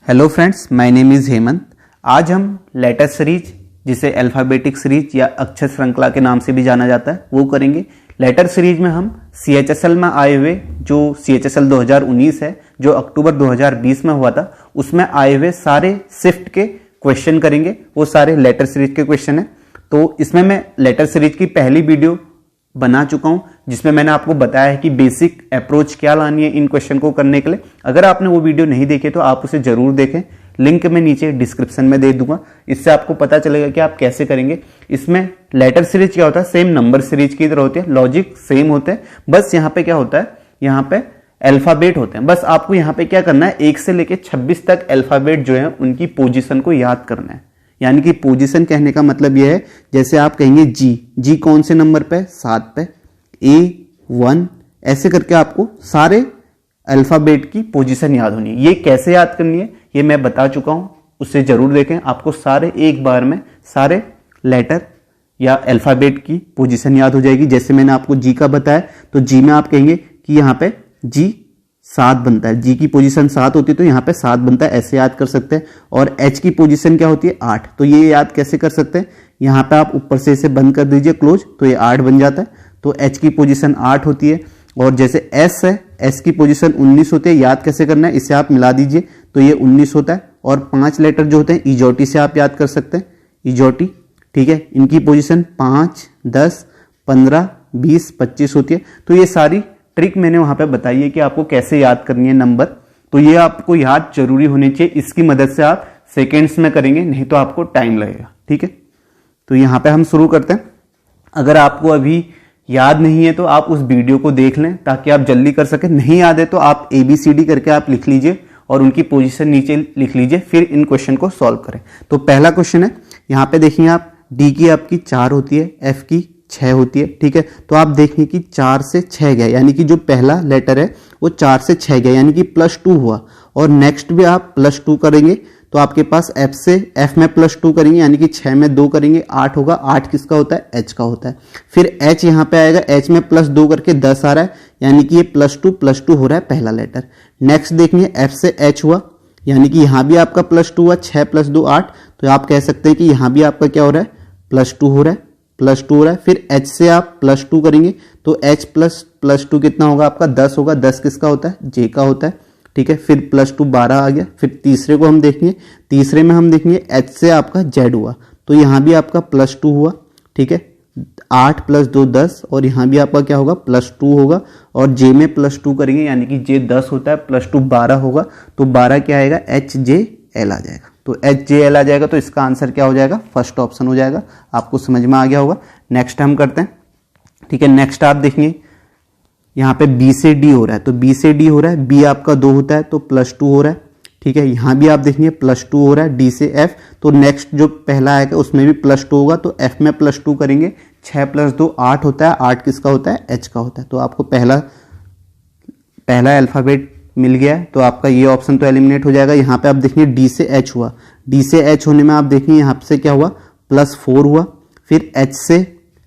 Hello friends, my name is Hemant. आज हम letter series, जिसे अल्फ़ाबेटिक सीरीज या अक्षर श्रृंखला के नाम से भी जाना जाता है, वो करेंगे। लेटर सीरीज में हम CHSL में आए हुए, जो CHSL 2019 है, जो अक्टूबर 2020 में हुआ था, उसमें आए हुए सारे शिफ्ट के क्वेश्चन करेंगे। वो सारे लेटर सीरीज के क्वेश्चन है। तो इसमें मैं लेटर सीरीज की पहली वीडियो बना चुका हूं, जिसमें मैंने आपको बताया है कि बेसिक अप्रोच क्या लानी है इन क्वेश्चन को करने के लिए। अगर आपने वो वीडियो नहीं देखे तो आप उसे जरूर देखें, लिंक मैं नीचे डिस्क्रिप्शन में दे दूंगा। इससे आपको पता चलेगा कि आप कैसे करेंगे। इसमें लेटर सीरीज क्या होता है, सेम नंबर सीरीज की तरह होती है, लॉजिक सेम होते हैं। बस यहाँ पे क्या होता है, यहाँ पे अल्फाबेट होते हैं। बस आपको यहाँ पे क्या करना है, 1 से लेके 26 तक अल्फाबेट जो है उनकी पोजीशन को याद करना है। यानी कि पोजीशन कहने का मतलब यह है, जैसे आप कहेंगे जी कौन से नंबर पे, 7 पे, A1, ऐसे करके आपको सारे अल्फाबेट की पोजीशन याद होनी है। ये कैसे याद करनी है ये मैं बता चुका हूं, उससे जरूर देखें। आपको सारे एक बार में सारे लेटर या अल्फाबेट की पोजीशन याद हो जाएगी। जैसे मैंने आपको जी का बताया, तो जी में आप कहेंगे कि यहाँ पे जी 7 बनता है, जी की पोजीशन 7 होती है तो यहाँ पे 7 बनता है, ऐसे याद कर सकते हैं। और एच की पोजीशन क्या होती है, 8। तो ये याद कैसे कर सकते हैं, यहाँ पे आप ऊपर से इसे बंद कर दीजिए क्लोज, तो ये 8 बन जाता है। तो एच की पोजीशन 8 होती है। और जैसे एस है, एस की पोजीशन 19 होती है। याद कैसे करना है, इसे आप मिला दीजिए तो ये 19 होता है। और 5 लेटर जो होते हैं इजोटी से आप याद कर सकते हैं, इजोटी, ठीक है। इनकी पोजीशन 5, 10, 15, 20, 25 होती है। तो ये सारी ट्रिक मैंने वहां पे बताई है कि आपको कैसे याद करनी है नंबर। तो ये आपको याद जरूरी होनी चाहिए। इसकी मदद से आप सेकेंड्स में करेंगे, नहीं तो आपको टाइम लगेगा, ठीक है। तो यहां पे हम शुरू करते हैं। अगर आपको अभी याद नहीं है तो आप उस वीडियो को देख लें ताकि आप जल्दी कर सकें। नहीं याद है तो आप ABCD करके आप लिख लीजिए और उनकी पोजीशन नीचे लिख लीजिए, फिर इन क्वेश्चन को सॉल्व करें। तो पहला क्वेश्चन है, यहाँ पे देखिए आप, डी की आपकी 4 होती है, एफ की 6 होती है, ठीक है। तो आप देखें कि 4 से 6 गया, यानी कि जो पहला लेटर है वो 4 से 6 गया, यानी कि +2 हुआ। और नेक्स्ट भी आप +2 करेंगे तो आपके पास एफ से, एफ में +2 करेंगे यानी कि 6 में 2 करेंगे, 8 होगा। 8 किसका होता है, एच का होता है। फिर एच यहाँ पे आएगा, एच में +2 करके 10 आ रहा है, यानी कि ये +2 हो रहा है पहला लेटर। नेक्स्ट देखिए, एफ से एच हुआ, यानी कि यहाँ भी आपका +2 हुआ, 6 + 2 8। तो आप कह सकते हैं कि यहाँ भी आपका क्या हो रहा है, +2 हो रहा है, +2 हो रहा है। फिर H से आप +2 करेंगे तो H +2 कितना होगा आपका, 10 होगा। 10 किसका होता है, J का होता है, ठीक है। फिर +2 12 आ गया। फिर तीसरे को हम देखेंगे, तीसरे में हम देखेंगे H से आपका Z हुआ, तो यहाँ भी आपका +2 हुआ, ठीक है। 8 + 2 10, और यहाँ भी आपका क्या होगा, +2 होगा। और J में +2 करेंगे यानी कि J 10 होता है, +2 12 होगा, तो 12 क्या आएगा, HJL आ जाएगा। तो HJL आ जाएगा। तो इसका आंसर क्या हो जाएगा, फर्स्ट ऑप्शन हो जाएगा। आपको समझ में आ गया होगा। नेक्स्ट हम करते हैं, ठीक है। नेक्स्ट आप देखिए, यहाँ पे B से D हो रहा है, तो B से D हो रहा है, B आपका 2 होता है तो +2 हो रहा है, ठीक है। यहाँ भी आप देखेंगे +2 हो रहा है। D से F, तो नेक्स्ट जो पहला आएगा उसमें भी +2 होगा, तो F में +2 करेंगे। 6 + 2 8 होता है, 8 किसका होता है, H का होता है। तो आपको पहला अल्फाबेट मिल गया है, तो आपका ये ऑप्शन तो एलिमिनेट हो जाएगा। यहाँ पे आप देखिए D से H हुआ, D से H होने में आप देखिए यहाँ से क्या हुआ, +4 हुआ। फिर H से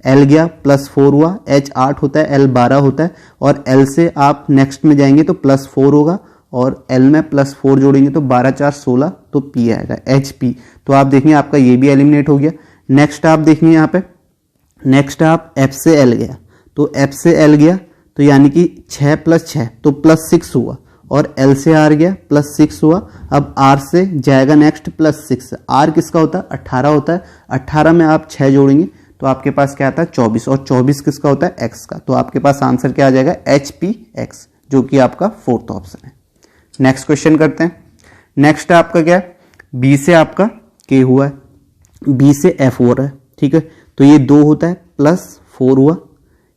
L गया, +4 हुआ। H 8 होता है, L 12 होता है। और L से आप नेक्स्ट में जाएंगे तो +4 होगा, और L में +4 जोड़ेंगे तो 12 4 16, तो P आएगा, HP। तो आप देखिए आपका ये भी एलिमिनेट हो गया। नेक्स्ट आप देखिए यहाँ पे, नेक्स्ट आप F से L गया, तो F से L गया तो यानी कि 6 + 6 तो +6 हुआ। और L से R गया, +6 हुआ। अब R से जाएगा नेक्स्ट +6। R किसका होता है, 18 होता है। 18 में आप 6 जोड़ेंगे तो आपके पास क्या आता है, 24। और 24 किसका होता है, X का। तो आपके पास आंसर क्या आ जाएगा, HPX, जो कि आपका फोर्थ ऑप्शन है। नेक्स्ट क्वेश्चन करते हैं। नेक्स्ट आपका क्या है, B से आपका K हुआ है, B से F हो रहा है, ठीक है। तो ये 2 होता है, +4 हुआ।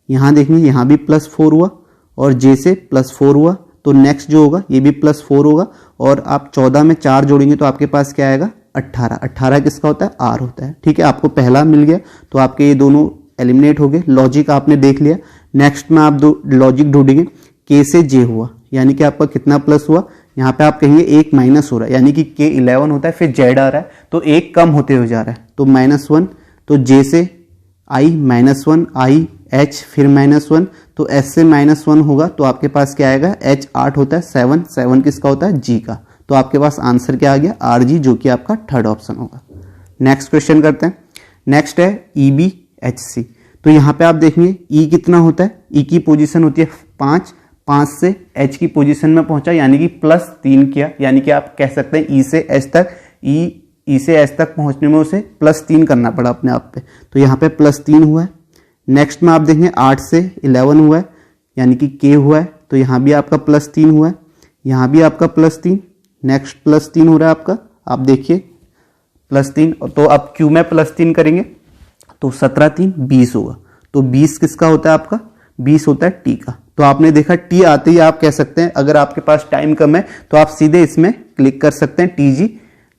यहाँ देखिए यहाँ भी +4 हुआ, और J से +4 हुआ। तो नेक्स्ट जो होगा ये भी +4 होगा। और आप 14 में 4 जोड़ेंगे तो आपके पास क्या आएगा, 18। 18 किसका होता है, R होता है, ठीक है। आपको पहला मिल गया, तो आपके ये दोनों एलिमिनेट हो गए। लॉजिक आपने देख लिया। नेक्स्ट में आप दो लॉजिक ढूंढेंगे। K से J हुआ, यानी कि आपका कितना प्लस हुआ, यहाँ पे आप कहेंगे 1 माइनस हो रहा है, यानी कि K 11 होता है, फिर Z आ रहा है तो 1 कम होते हुए जा रहा है, तो -1। तो J से I -1, I H फिर -1, तो S से -1 होगा, तो आपके पास क्या आएगा, H 8 होता है, 7 किसका होता है, G का। तो आपके पास आंसर क्या आ गया, RG, जो कि आपका थर्ड ऑप्शन होगा। नेक्स्ट क्वेश्चन करते हैं। नेक्स्ट है EBHC। तो यहाँ पे आप देखेंगे E कितना होता है, E की पोजीशन होती है 5 से H की पोजीशन में पहुंचा, यानी कि +3 किया, यानी कि आप कह सकते हैं E से H तक, E से H तक पहुंचने में उसे +3 करना पड़ा अपने आप पे, तो यहाँ पे +3 हुआ है। नेक्स्ट में आप देखेंगे 8 से 11 हुआ है, यानी कि K हुआ है, तो यहाँ भी आपका +3 हुआ है, यहाँ भी आपका +3, नेक्स्ट +3 हो रहा है आपका, आप देखिए +3, तो अब Q में +3 करेंगे तो 17 3 20 होगा, तो 20 किसका होता है आपका, 20 होता है T का। तो आपने देखा T आते ही आप कह सकते हैं, अगर आपके पास टाइम कम है तो आप सीधे इसमें क्लिक कर सकते हैं TG,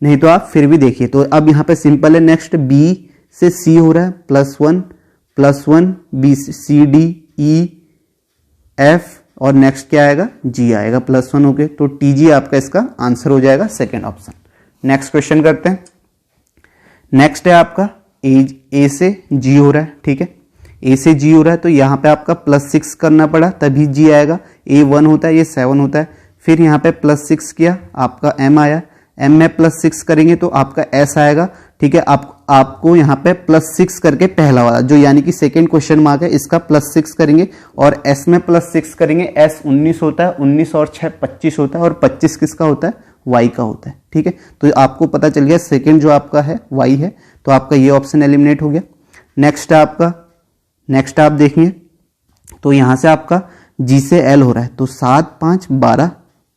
नहीं तो आप फिर भी देखिए। तो अब यहाँ पे सिंपल है। नेक्स्ट B से C हो रहा है +1 B से C D E F और नेक्स्ट क्या आएगा, G आएगा +1 हो गए, तो TG आपका इसका आंसर हो जाएगा सेकेंड ऑप्शन। नेक्स्ट क्वेश्चन करते हैं। नेक्स्ट है आपका A से G हो रहा है, ठीक है, A से G हो रहा है, तो यहाँ पे आपका +6 करना पड़ा तभी G आएगा। A 1 होता है, ये 7 होता है, फिर यहाँ पे +6 किया, आपका M आया, M में +6 करेंगे तो आपका S आएगा, ठीक है। आपको यहाँ पे +6 करके पहला वाला जो यानी कि सेकेंड क्वेश्चन मार्क है इसका +6 करेंगे, और S में +6 करेंगे। S 19 होता है, 19 और 6 25 होता है, और 25 किसका होता है, Y का होता है, ठीक है। तो आपको पता चल गया सेकेंड जो आपका है Y है, तो आपका ये ऑप्शन एलिमिनेट हो गया। नेक्स्ट है आपका, नेक्स्ट आप देखिए, तो यहाँ से आपका G से L हो रहा है, तो 7 5 12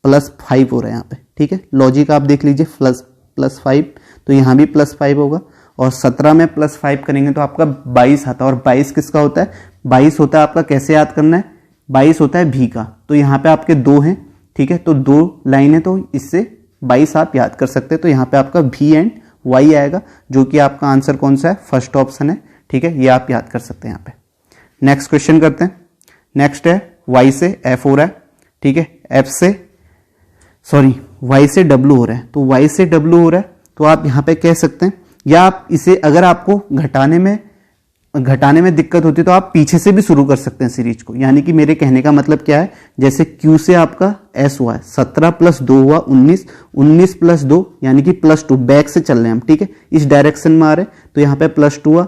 +5 हो रहा है यहाँ पे, ठीक है। लॉजिक आप देख लीजिए, +5, तो यहाँ भी +5 होगा, और 17 में +5 करेंगे तो आपका 22 आता है, और 22 किसका होता है, 22 होता है आपका, कैसे याद करना है, 22 होता है V का। तो यहाँ पे आपके 2 हैं, ठीक है, तो 2 लाइन है, तो इससे 22 आप याद कर सकते हैं। तो यहाँ पे आपका V एंड Y आएगा, जो कि आपका आंसर कौन सा है, फर्स्ट ऑप्शन है, ठीक है, ये आप याद कर सकते हैं यहाँ पे। नेक्स्ट क्वेश्चन करते हैं। नेक्स्ट है Y से F हो रहा है, ठीक है, Y से W हो रहा है, तो Y से W हो रहा है, तो आप यहाँ पे कह सकते हैं, या आप इसे अगर आपको घटाने में दिक्कत होती है तो आप पीछे से भी शुरू कर सकते हैं सीरीज को। यानी कि मेरे कहने का मतलब क्या है, जैसे Q से आपका S हुआ है, 17 + 2 हुआ 19, 19 + 2 यानी कि +2, बैक से चल रहे हैं हम, ठीक है, इस डायरेक्शन में आ रहे हैं, तो यहाँ पे +2 हुआ,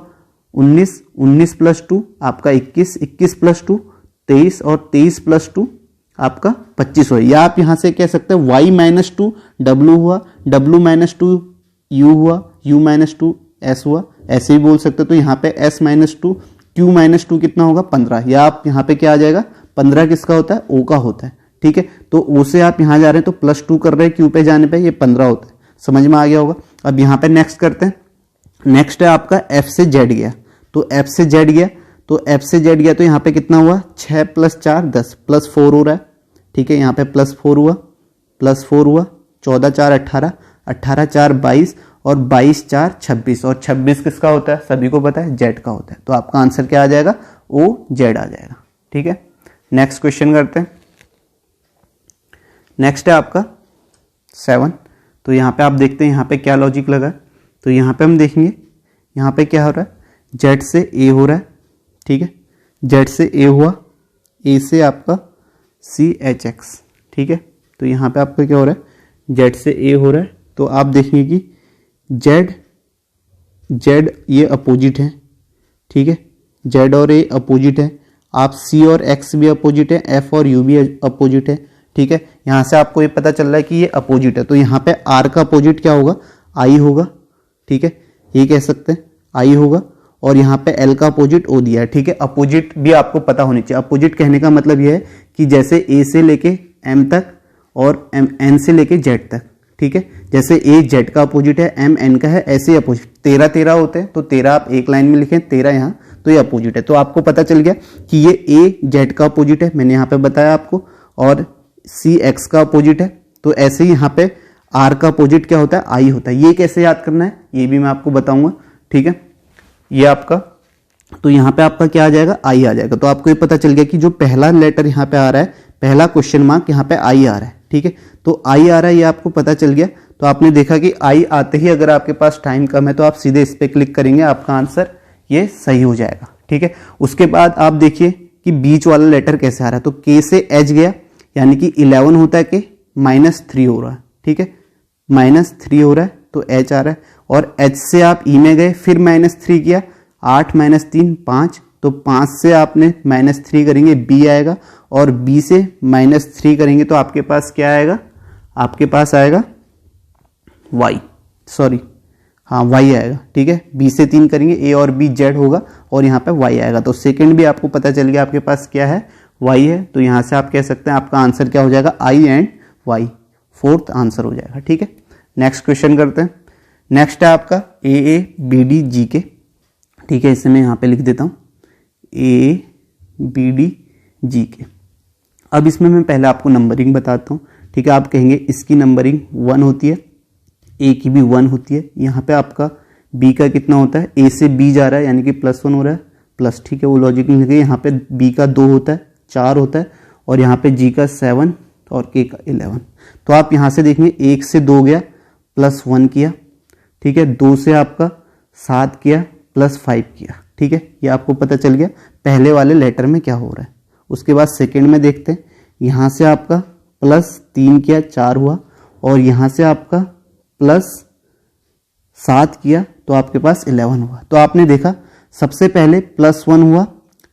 19 19 + 2 आपका 21, 21 + 2 23, और 23 + 2 आपका 25 हुआ। या आप यहाँ से कह सकते हैं Y - 2 W हुआ, W - 2 U हुआ, U - 2 S हुआ, ऐसे ही बोल सकते हो। तो यहाँ पे S - 2 Q - 2 कितना होगा, 15, या आप यहाँ पे क्या आ जाएगा, 15 किसका होता है, O का होता है, ठीक है। तो O से आप यहाँ जा रहे हैं तो +2 कर रहे हैं, Q पे जाने पे ये 15 होता है, समझ में आ गया होगा। अब यहाँ पे नेक्स्ट करते हैं। नेक्स्ट है आपका F से Z गया, तो F से Z गया, तो यहाँ पे कितना हुआ, 6 + 4 10 +4 हो रहा है, ठीक है, यहाँ पे +4 हुआ, 14 4 18, 18 4 22, और 22 4 26, और 26 किसका होता है, सभी को पता है, Z का होता है। तो आपका आंसर क्या आ जाएगा, OZ आ जाएगा, ठीक है। नेक्स्ट क्वेश्चन करते हैं। नेक्स्ट है आपका 7, तो यहाँ पे आप देखते हैं यहाँ पे क्या लॉजिक लगा है। तो यहाँ पे हम देखेंगे, यहाँ पे क्या हो रहा है, Z से A हो रहा है, ठीक है, Z से A हुआ, A से आपका CHX, ठीक है। तो यहाँ पे आपका क्या हो रहा है, Z से A हो रहा है, तो आप देखेंगे कि Z ये अपोजिट है, ठीक है, Z और A अपोजिट है, आप C और X भी अपोजिट है, F और U भी अपोजिट है, ठीक है। यहाँ से आपको ये पता चल रहा है कि ये अपोजिट है, तो यहाँ पे R का अपोजिट क्या होगा, I होगा, ठीक है, ये कह सकते हैं I होगा, और यहाँ पे L का अपोजिट O दिया है, ठीक है। अपोजिट भी आपको पता होनी चाहिए। अपोजिट कहने का मतलब ये है कि जैसे A से लेके M तक और N से लेके Z तक, ठीक है, जैसे A Z का अपोजिट है, M N का है, ऐसे अपोजिट 13 13 होते हैं, तो 13 आप एक लाइन में लिखें, 13 यहाँ, तो ये अपोजिट है। तो आपको पता चल गया कि ये A Z का अपोजिट है, मैंने यहाँ पे बताया आपको, और C X का अपोजिट है। तो ऐसे ही यहाँ पे R का अपोजिट क्या होता है, I होता है। ये कैसे याद करना है ये भी मैं आपको बताऊंगा, ठीक है। ये आपका, तो यहाँ पे आपका क्या आ जाएगा, I आ जाएगा। तो आपको ये पता चल गया कि जो पहला लेटर यहाँ पे आ रहा है, पहला क्वेश्चन मार्क यहाँ पे I आ रहा है, ठीक है। तो I आ रहा है, ये आपको पता चल गया। तो आपने देखा कि I आते ही अगर आपके पास टाइम कम है तो आप सीधे इस पे क्लिक करेंगे, आपका आंसर ये सही हो जाएगा, ठीक है। उसके बाद आप देखिए कि बीच वाला लेटर कैसे आ रहा है, तो K से H गया, यानी कि 11 होता है कि -3 हो रहा है, ठीक है, -3 हो रहा है तो H आ रहा है, और H से आप E में गए, फिर -3 किया, 8 - 3 5, तो 5 से आपने -3 करेंगे B आएगा, और B से -3 करेंगे तो आपके पास क्या आएगा, आपके पास आएगा Y, सॉरी हाँ Y आएगा, ठीक है। B से 3 करेंगे, A और B Z होगा, और यहाँ पे Y आएगा, तो सेकंड भी आपको पता चल गया आपके पास क्या है, Y है। तो यहाँ से आप कह सकते हैं आपका आंसर क्या हो जाएगा, I and Y, fourth answer हो जाएगा, ठीक है। नेक्स्ट क्वेश्चन करते हैं। नेक्स्ट है आपका AABDGK, ठीक है, इसे मैं यहाँ पे लिख देता हूँ AABDGK। अब इसमें मैं पहले आपको नंबरिंग बताता हूँ, ठीक है। आप कहेंगे इसकी नंबरिंग 1 होती है, A की भी 1 होती है। यहाँ पे आपका B का कितना होता है, A से B जा रहा है यानी कि +1 हो रहा है, प्लस, ठीक है, वो लॉजिक नहीं लगे। यहाँ पे B का 2 होता है, 4 होता है, और यहाँ पे G का 7 और K का 11। तो आप यहाँ से देखेंगे 1 से 2 गया, +1 किया, ठीक है, 2 से आपका 7 किया, +5 किया, ठीक है। ये आपको पता चल गया पहले वाले लेटर में क्या हो रहा है। उसके बाद सेकंड में देखते हैं, यहाँ से आपका +3 किया, 4 हुआ, और यहाँ से आपका +7 किया तो आपके पास 11 हुआ। तो आपने देखा सबसे पहले +1 हुआ,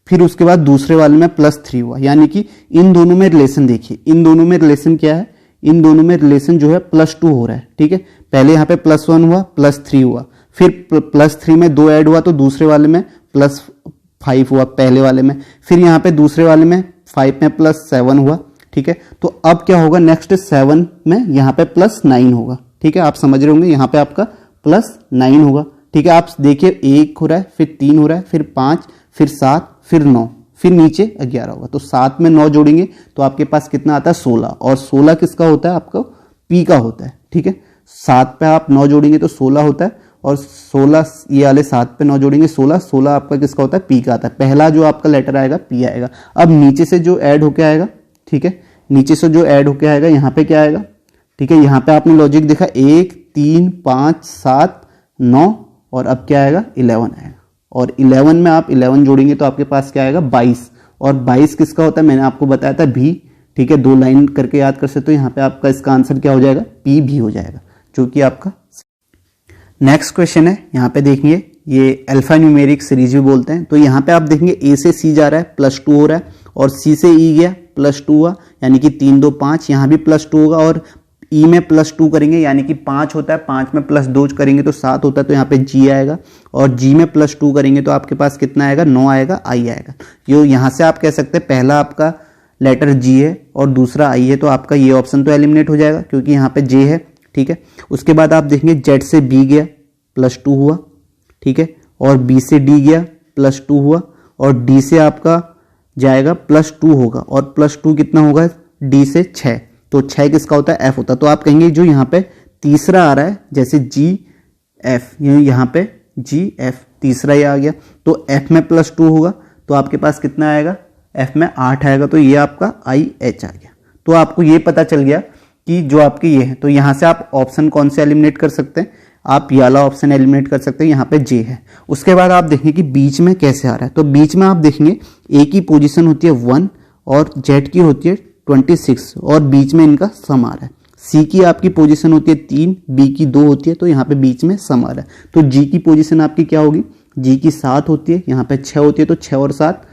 फिर उसके बाद दूसरे वाले में +3 हुआ, यानी कि इन दोनों में रिलेशन देखिए, इन दोनों में रिलेशन क्या है, इन दोनों में रिलेशन जो है +2 हो रहा है, ठीक है। पहले यहाँ पे +1 हुआ, +3 हुआ, फिर +3 में 2 ऐड हुआ तो दूसरे वाले में +5 हुआ पहले वाले में, फिर यहाँ पे दूसरे वाले में 5 में +7 हुआ, ठीक है। तो अब क्या होगा, नेक्स्ट 7 में यहाँ पे +9 होगा, ठीक है। आप समझ रहे होंगे यहाँ पे आपका +9 होगा, ठीक है। आप देखिए 1 हो रहा है, फिर 3 हो रहा है, फिर 5, फिर 7, फिर 9, फिर नीचे 11 होगा। तो 7 में 9 जोड़ेंगे तो आपके पास कितना आता है, 16, और 16 किसका होता है, आपका P का होता है, ठीक है। 7 पे आप 9 जोड़ेंगे तो 16 होता है, और 16 ये वाले 7 पे 9 जोड़ेंगे 16, 16 आपका किसका होता है, P का आता है। पहला जो आपका लेटर आएगा P आएगा। अब नीचे से जो ऐड होके आएगा, ठीक है, नीचे से जो ऐड होके आएगा यहाँ पे क्या आएगा, ठीक है। यहाँ पे आपने लॉजिक देखा 1 3 5 7 9, और अब क्या आएगा, 11 आएगा, और 11 में आप 11 जोड़ेंगे तो आपके पास क्या आएगा, 22, और 22 किसका होता है, मैंने आपको बताया था भी, ठीक है। 2 लाइन करके याद कर सकते हो। यहाँ पे आपका इसका आंसर क्या हो जाएगा, P भी हो जाएगा, जो कि आपका। नेक्स्ट क्वेश्चन है, यहाँ पे देखिए ये अल्फा न्यूमेरिक सीरीज भी बोलते हैं। तो यहाँ पे आप देखेंगे A से C जा रहा है, +2 हो रहा है, और C से E गया, +2 हुआ, यानी कि 3 2 5, यहाँ भी +2 होगा, और E में +2 करेंगे यानी कि 5 होता है, 5 में +2 करेंगे तो 7 होता है, तो यहाँ पे G आएगा, और G में +2 करेंगे तो आपके पास कितना आएगा, 9 आएगा, I आएगा। ये यहाँ से आप कह सकते हैं पहला आपका लेटर G है और दूसरा I है, तो आपका ये ऑप्शन तो एलिमिनेट हो जाएगा क्योंकि यहाँ पे J है, ठीक है। उसके बाद आप देखेंगे Z से B गया, +2 हुआ, ठीक है, और B से D गया, +2 हुआ, और D से आपका जाएगा +2 होगा, और +2 कितना होगा, D से 6, तो 6 किसका होता है, F होता है। तो आप कहेंगे जो यहाँ पे तीसरा आ रहा है, जैसे GF, यहाँ पे GF तीसरा ही आ गया, तो F में +2 होगा तो आपके पास कितना आएगा, F में 8 आएगा, तो ये आपका IH आ गया। तो आपको ये पता चल गया कि जो आपकी ये है, तो यहाँ से आप ऑप्शन कौन से एलिमिनेट कर सकते हैं, आप ये वाला ऑप्शन एलिमिनेट कर सकते हैं, यहाँ पे J है। उसके बाद आप देखेंगे कि बीच में कैसे आ रहा है, तो बीच में आप देखेंगे A की पोजीशन होती है 1 और Z की होती है 26, और बीच में इनका सम आ रहा है। C की आपकी पोजीशन होती है 3, B की 2 होती है, तो यहाँ पे बीच में सम आ रहा है। तो G की पोजीशन आपकी क्या होगी, G की 7 होती है, यहाँ पे 6 होती है, तो 6 और 7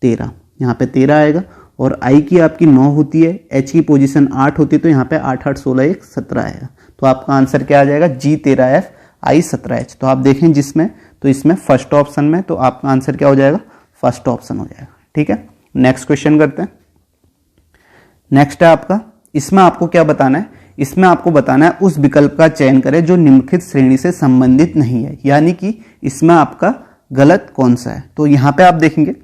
13, यहाँ पे 13 आएगा, और I की आपकी 9 होती है, H की पोजीशन 8 होती है, तो यहाँ पे 8 8 16 1 17 आएगा। तो आपका आंसर क्या आ जाएगा, G13F I17H। तो आप देखें जिसमें, तो इसमें फर्स्ट ऑप्शन में, तो आपका आंसर क्या हो जाएगा, फर्स्ट ऑप्शन हो जाएगा, ठीक है। नेक्स्ट क्वेश्चन करते हैं। नेक्स्ट है आपका, इसमें आपको क्या बताना है, इसमें आपको बताना है उस विकल्प का चयन करें जो निम्नलिखित श्रेणी से संबंधित नहीं है, यानी कि इसमें आपका गलत कौन सा है। तो यहाँ पे आप देखेंगे,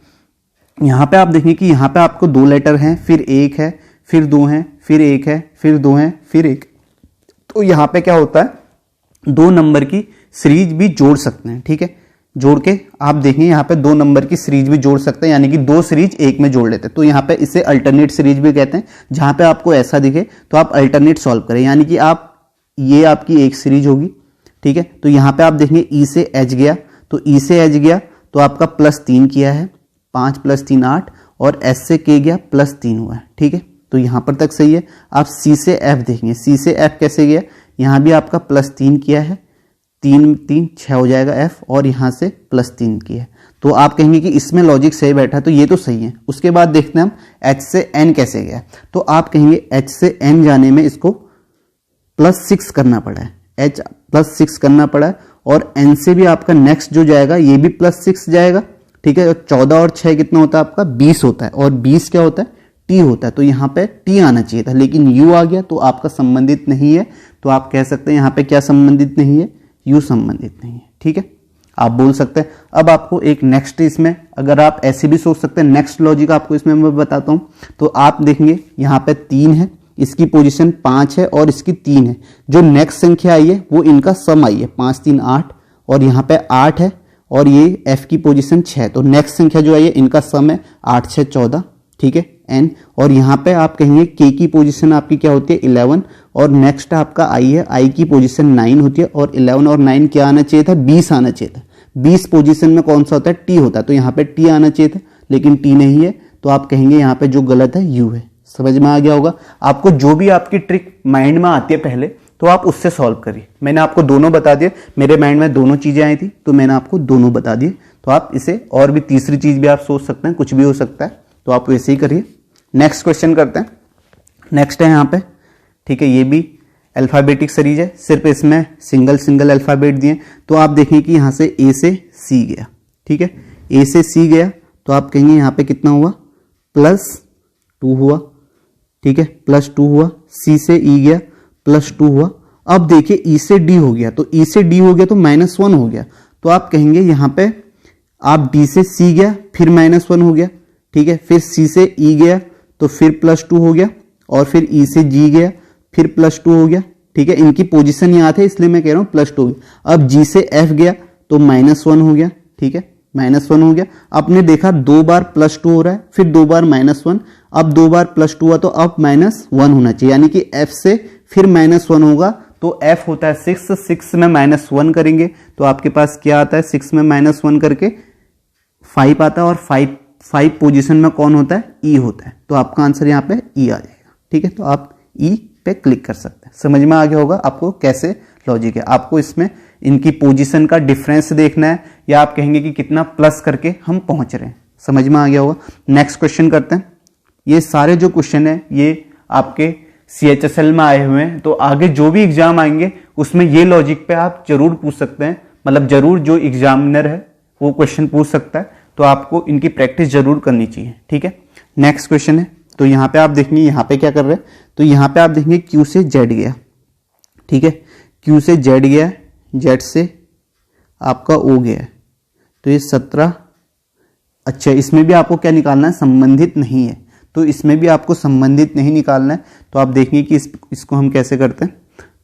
यहाँ पे आप देखेंगे कि यहाँ पे आपको 2 लेटर हैं, फिर 1 है, फिर 2 हैं, फिर 1 है, फिर 2 हैं, फिर 1। तो यहाँ पे क्या होता है, 2 नंबर की सीरीज भी जोड़ सकते हैं, ठीक है। जोड़ के आप देखेंगे यहाँ पे 2 नंबर की सीरीज भी जोड़ सकते हैं, यानी कि 2 सीरीज एक में जोड़ लेते हैं। तो यहाँ पे इसे अल्टरनेट सीरीज भी कहते हैं। जहाँ पे आपको ऐसा दिखे तो आप अल्टरनेट सॉल्व करें, यानी कि आप, ये आपकी एक सीरीज होगी, ठीक है। तो यहाँ पे आप देखेंगे E से H गया, तो E से H गया तो आपका +3 किया है, 5 + 3 8, और S से K गया +3 हुआ है, ठीक है। तो यहाँ पर तक सही है। आप सी से एफ देखेंगे, सी से एफ कैसे गया, यहाँ भी आपका +3 किया है, 3 3 6 हो जाएगा एफ, और यहाँ से +3 किया है। तो आप कहेंगे कि इसमें लॉजिक सही बैठा, तो ये तो सही है। उसके बाद देखते हैं हम एच से एन कैसे गया। तो आप कहेंगे एच से एन जाने में इसको +6 करना पड़ा है, एच +6 करना पड़ा है, और एन से भी आपका नेक्स्ट जो जाएगा ये भी +6 जाएगा, ठीक है। 14 और 6 कितना होता है आपका 20 होता है, और 20 क्या होता है टी होता है। तो यहाँ पे टी आना चाहिए था, लेकिन यू आ गया, तो आपका संबंधित नहीं है। तो आप कह सकते हैं यहाँ पे क्या संबंधित नहीं है, यू संबंधित नहीं है, ठीक है, आप बोल सकते हैं। अब आपको एक नेक्स्ट, इसमें अगर आप ऐसे भी सोच सकते हैं, नेक्स्ट लॉजिक आपको इसमें मैं बताता हूं। तो आप देखेंगे यहाँ पे 3 है, इसकी पोजीशन 5 है और इसकी 3 है। जो नेक्स्ट संख्या आई है वो इनका सम आई है, 5 3 8, और यहाँ पे 8 है, और ये एफ की पोजीशन 6। तो नेक्स्ट संख्या जो आई है इनका सम है 8 6 14, ठीक है, एन। और यहाँ पे आप कहेंगे के की पोजीशन आपकी क्या होती है 11, और नेक्स्ट आपका आई है, आई की पोजीशन 9 होती है, और 11 और 9 क्या आना चाहिए था 20 आना चाहिए था। 20 पोजीशन में कौन सा होता है टी होता है, तो यहाँ पे टी आना चाहिए था, लेकिन टी नहीं है। तो आप कहेंगे यहाँ पे जो गलत है यू है। समझ में आ गया होगा आपको। जो भी आपकी ट्रिक माइंड में आती है पहले, तो आप उससे सॉल्व करिए। मैंने आपको दोनों बता दिए, मेरे माइंड में दोनों चीजें आई थी, तो मैंने आपको दोनों बता दिए। तो आप इसे और भी तीसरी चीज भी आप सोच सकते हैं, कुछ भी हो सकता है, तो आप वैसे ही करिए। नेक्स्ट क्वेश्चन करते हैं। नेक्स्ट है यहाँ पे, ठीक है, ये भी अल्फाबेटिक सीरीज है, सिर्फ इसमें सिंगल अल्फाबेट दिए। तो आप देखें कि यहाँ से ए से सी गया, ठीक है, ए से सी गया, तो आप कहेंगे यहाँ पे कितना हुआ +2 हुआ, ठीक है, +2 हुआ। सी से ई गया, +2 हुआ। अब देखिए ई से डी हो गया, तो ई से डी हो गया तो -1 हो गया। तो आप कहेंगे यहाँ पे आप डी से सी गया, फिर -1 हो गया, ठीक है, फिर सी से ई गया तो फिर +2 हो गया, और फिर ई से जी गया, फिर +2 हो गया, ठीक है। इनकी पोजीशन यहाँ थे इसलिए मैं कह रहा हूँ +2 हो गया। अब जी से एफ गया तो -1 हो गया, ठीक है, -1 हो गया। आपने देखा 2 बार +2 हो रहा है, फिर 2 बार -1, अब 2 बार +2 हुआ तो अब -1 होना चाहिए, यानी कि f से फिर -1 होगा। तो f होता है 6, 6 में -1 करेंगे तो आपके पास क्या आता है, 6 में -1 करके 5 आता है, और 5 पोजीशन में कौन होता है e होता है। तो आपका आंसर यहाँ पे e आ जाएगा, ठीक है। तो आप e पे क्लिक कर सकते हैं। समझ में आ गया होगा आपको कैसे लॉजिक है। आपको इसमें इनकी पोजीशन का डिफरेंस देखना है, या आप कहेंगे कि कितना प्लस करके हम पहुंच रहे हैं। समझ में आ गया होगा। नेक्स्ट क्वेश्चन करते हैं। ये सारे जो क्वेश्चन है ये आपके CHSL में आए हुए हैं, तो आगे जो भी एग्जाम आएंगे उसमें ये लॉजिक पे आप जरूर पूछ सकते हैं, मतलब जरूर जो एग्जामिनर है वो क्वेश्चन पूछ सकता है। तो आपको इनकी प्रैक्टिस जरूर करनी चाहिए, ठीक है। नेक्स्ट क्वेश्चन है, तो यहाँ पे आप देखेंगे यहाँ पे क्या कर रहे हैं, तो यहाँ पे आप देखेंगे Q से Z गया, ठीक है, Q से Z गया, Z से आपका O गया है, तो ये 17। अच्छा, इसमें भी आपको क्या निकालना है, संबंधित नहीं है, तो इसमें भी आपको संबंधित नहीं निकालना है। तो आप देखेंगे कि इसको हम कैसे करते हैं।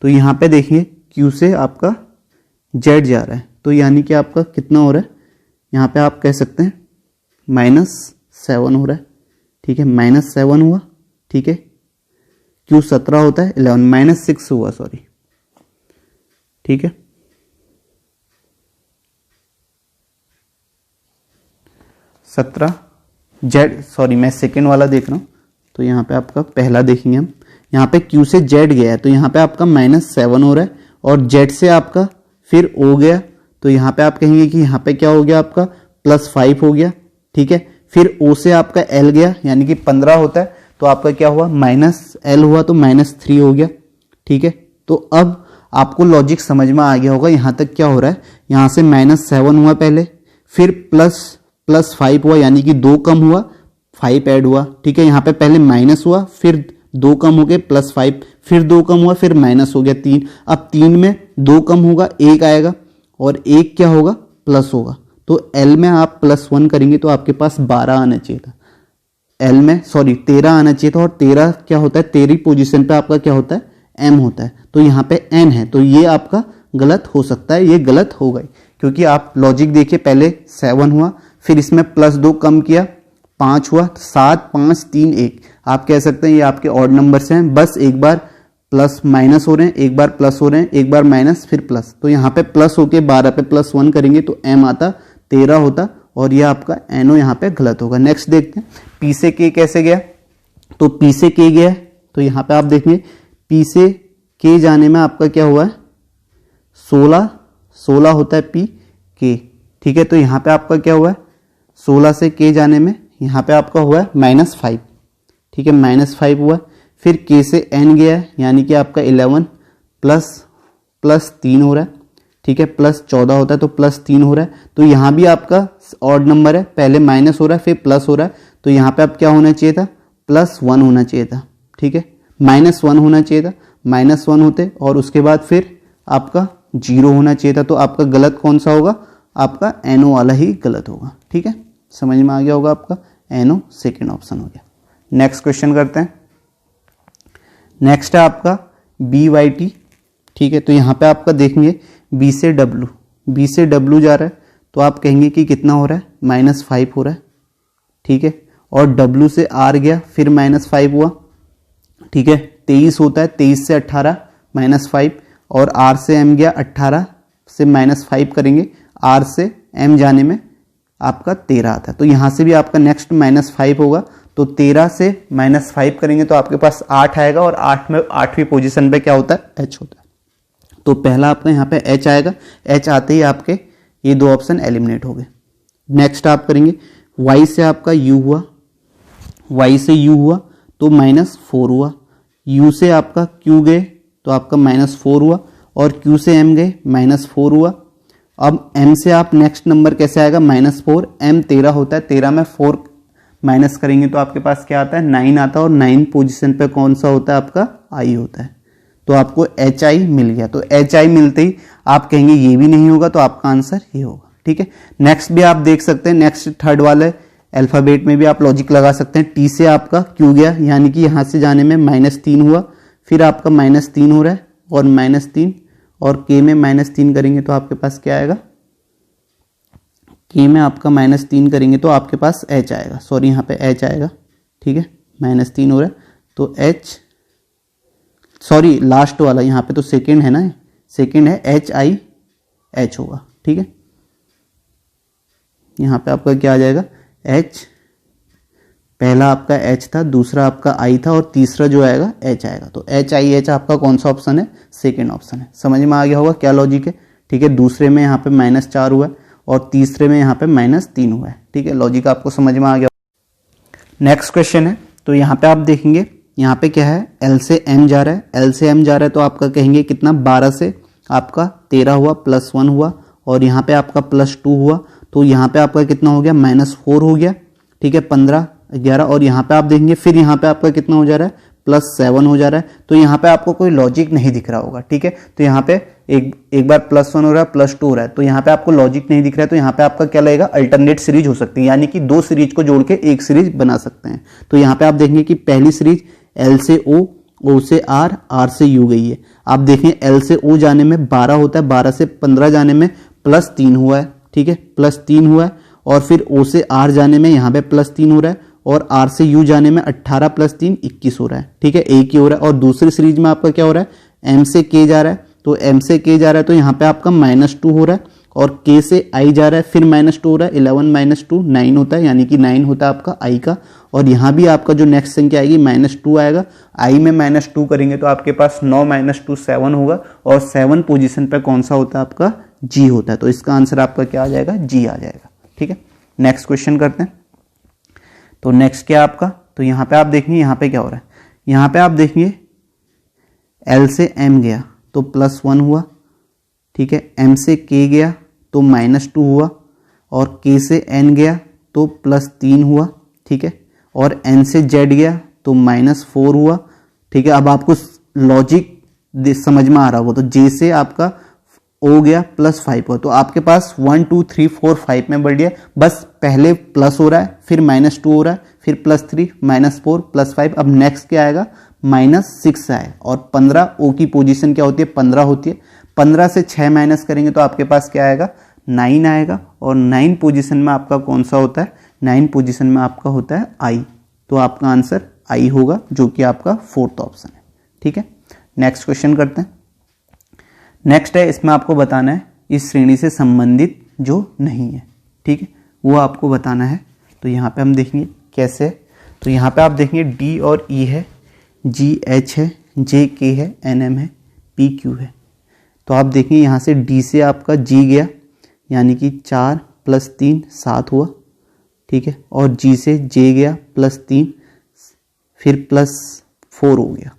तो यहाँ पे देखिए Q से आपका Z जा रहा है, तो यानी कि आपका कितना हो रहा है, यहाँ पे आप कह सकते हैं -7 हो रहा है, ठीक है, -7 हुआ, ठीक है। Q 17 होता है 11, -6 हुआ, सॉरी, ठीक है। Z, सॉरी मैं सेकेंड वाला देख रहा हूँ, तो यहाँ पे आपका पहला देखेंगे हम। यहाँ पे Q से Z गया है, तो यहाँ पे आपका -7 हो रहा है, और Z से आपका फिर O गया, तो यहाँ पे आप कहेंगे कि यहाँ पे क्या हो गया, आपका +5 हो गया, ठीक है। फिर O से आपका L गया, यानी कि 15 होता है, तो आपका क्या हुआ, -L हुआ, तो -3 हो गया, ठीक है। तो अब आपको लॉजिक समझ में आ गया होगा। यहाँ तक क्या हो रहा है, यहाँ से -7 हुआ पहले, फिर +5 हुआ, यानी कि 2 कम हुआ, 5 ऐड हुआ, ठीक है। यहाँ पे पहले माइनस हुआ, फिर 2 कम हो गए, +5, फिर 2 कम हुआ, फिर माइनस हो गया 3। अब 3 में 2 कम होगा, 1 आएगा, और 1 क्या होगा, प्लस होगा। तो L में आप +1 करेंगे तो आपके पास 12 आना चाहिए था, L में सॉरी 13 आना चाहिए था, और 13 क्या होता है, 13 पोजीशन पे आपका क्या होता है, M होता है, तो यहाँ पे N है, तो ये आपका गलत हो सकता है, ये गलत हो गई, क्योंकि आप लॉजिक देखिए, पहले 7 हुआ, फिर इसमें +2 कम किया, 5 हुआ, 7 5 3 1। आप कह सकते हैं ये आपके ऑड नंबर्स हैं, बस एक बार प्लस माइनस हो रहे हैं, एक बार प्लस हो रहे हैं, एक बार माइनस, फिर प्लस। तो यहाँ पे प्लस होके 12 पे +1 करेंगे तो M आता 13 होता, और ये आपका NO यहाँ पे गलत होगा। नेक्स्ट देखते हैं, P से K कैसे गया। तो पी से के गया है, तो यहाँ पे आप देखेंगे पी से के जाने में आपका क्या हुआ है 16 होता है पी के, ठीक है। तो यहाँ पे आपका क्या हुआ है 16 से के जाने में यहाँ पे आपका हुआ है -5, ठीक है, -5 हुआ। फिर के से एन गया है यानी कि आपका 11 प्लस 3 हो रहा है, ठीक है, +14 होता है तो +3 हो रहा है। तो यहाँ भी आपका ऑड नंबर है, पहले माइनस हो रहा है फिर प्लस हो रहा है, तो यहाँ पे अब क्या होना चाहिए था +1 होना चाहिए था, ठीक है, -1 होना चाहिए था, -1 होते और उसके बाद फिर आपका 0 होना चाहिए था। तो आपका गलत कौन सा होगा, आपका एनओ वाला ही गलत होगा, ठीक है, समझ में आ गया होगा आपका, एनओ सेकेंड ऑप्शन हो गया। नेक्स्ट क्वेश्चन करते हैं। नेक्स्ट है आपका BYT, ठीक है। तो यहाँ पे आपका देखेंगे B से W जा रहा है, तो आप कहेंगे कि कितना हो रहा है -5 हो रहा है, ठीक है, और W से R गया फिर -5 हुआ, ठीक है, 23 होता है, 23 से 18 -5, और R से M गया 18 से -5 करेंगे, R से M जाने में आपका 13 आता है। तो यहाँ से भी आपका नेक्स्ट -5 होगा, तो 13 से -5 करेंगे तो आपके पास 8 आएगा, और 8 में 8वीं पोजीशन पे क्या होता है H होता है। तो पहला आपका यहाँ पे H आएगा, H आते ही आपके ये दो ऑप्शन एलिमिनेट हो गए। नेक्स्ट आप करेंगे Y से आपका U हुआ, Y से U हुआ तो -4 हुआ, U से आपका Q गए तो आपका -4 हुआ, और Q से M गए -4 हुआ। अब M से आप नेक्स्ट नंबर कैसे आएगा -4, M 13 होता है, 13 में 4 माइनस करेंगे तो आपके पास क्या आता है 9 आता है, और 9 पोजीशन पे कौन सा होता है आपका I होता है। तो आपको HI मिल गया, तो HI मिलते ही आप कहेंगे ये भी नहीं होगा, तो आपका आंसर ये होगा, ठीक है। नेक्स्ट भी आप देख सकते हैं, नेक्स्ट थर्ड वाले अल्फाबेट में भी आप लॉजिक लगा सकते हैं। T से आपका Q गया यानी कि यहां से जाने में -3 हुआ, फिर आपका -3 हो रहा है और -3, और K में -3 करेंगे तो आपके पास क्या आएगा, K में आपका -3 करेंगे तो आपके पास H आएगा, सॉरी यहाँ पे H आएगा, ठीक है, -3 हो रहा है तो H, सॉरी लास्ट वाला यहाँ पे तो सेकंड है ना, सेकंड है HIH होगा, ठीक है। यहाँ पे आपका क्या आ जाएगा H, पहला आपका H था, दूसरा आपका I था, और तीसरा जो आएगा H आएगा। तो HIH आपका कौन सा ऑप्शन है, सेकंड ऑप्शन है। समझ में आ गया होगा क्या लॉजिक है, ठीक है। दूसरे में यहाँ पे -4 हुआ है और तीसरे में यहाँ पे -3 हुआ है, ठीक है, लॉजिक आपको समझ में आ गया। नेक्स्ट क्वेश्चन है, तो यहाँ पे आप देखेंगे यहाँ पे क्या है L से M जा रहा है, L से M जा रहा है तो आपका कहेंगे कितना 12 से आपका 13 हुआ, +1 हुआ, और यहाँ पे आपका +2 हुआ, तो यहाँ पे आपका कितना हो गया -4 हो गया, ठीक है, 15 11, और यहाँ पे आप देखेंगे फिर यहाँ पे आपका कितना हो जा रहा है +7 हो जा रहा है। तो यहाँ पे आपको कोई लॉजिक नहीं दिख रहा होगा, ठीक है। तो यहाँ पे एक बार +1 हो रहा है, +2 हो रहा है, तो यहाँ पे आपको लॉजिक नहीं दिख रहा है, तो यहाँ पे आपका क्या लगेगा अल्टरनेट सीरीज हो सकती है, यानी कि दो सीरीज को जोड़ के एक सीरीज बना सकते हैं। तो यहाँ पे आप देखेंगे कि पहली सीरीज L से O, O से R, R से U गई है। आप देखें L से O जाने में 12 होता है, 12 से 15 जाने में +3 हुआ है, ठीक है, +3 हुआ है, और फिर O से R जाने में यहाँ पे +3 हो रहा है, और R से U जाने में 18 + 3 21 हो रहा है, ठीक है, एक ही हो रहा है। और दूसरी सीरीज में आपका क्या हो रहा है M से K जा रहा है, तो M से K जा रहा है तो यहाँ पे आपका -2 हो रहा है, और K से I जा रहा है फिर -2 हो रहा है, 11 - 2 9 होता है, यानी कि 9 होता है आपका I का। और यहाँ भी आपका जो नेक्स्ट संख्या आएगी -2 आएगा, I में -2 करेंगे तो आपके पास 9 - 2 7 होगा, और 7 पोजीशन पे कौन सा होता है आपका G होता है। तो इसका आंसर आपका क्या आ जाएगा G आ जाएगा, ठीक है। नेक्स्ट क्वेश्चन करते हैं। तो नेक्स्ट क्या आपका, तो यहाँ पे आप देखेंगे यहाँ पे क्या हो रहा है, यहाँ पे आप देखेंगे L से M गया तो +1 हुआ, ठीक है, M से K गया तो -2 हुआ, और K से N गया तो +3 हुआ, ठीक है, और N से Z गया तो -4 हुआ, ठीक है। अब आपको लॉजिक समझ में आ रहा होगा, तो J से आपका O गया +5 हुआ, तो आपके पास 1 2 3 4 5 में बढ़ गया, बस पहले प्लस हो रहा है, फिर -2 हो रहा है, फिर +3 -4 +5, अब नेक्स्ट क्या आएगा -6 आएगा, और 15 O की पोजीशन क्या होती है 15 होती है, 15 से 6 माइनस करेंगे तो आपके पास क्या आएगा 9 आएगा, और 9 पोजीशन में आपका कौन सा होता है 9 पोजीशन में आपका होता है I, तो आपका आंसर I होगा, जो कि आपका फोर्थ ऑप्शन है, ठीक है। नेक्स्ट क्वेश्चन करते हैं। नेक्स्ट है, इसमें आपको बताना है इस श्रेणी से संबंधित जो नहीं है, ठीक है, वो आपको बताना है। तो यहाँ पे हम देखेंगे कैसे, तो यहाँ पे आप देखेंगे डी और ई है, जी एच है, जे के है, एन एम है, पी क्यू है। तो आप देखेंगे यहाँ से डी से आपका जी गया, यानी कि 4 + 3 7 हुआ, ठीक है। और जी से जे गया +3 फिर +4 हो गया,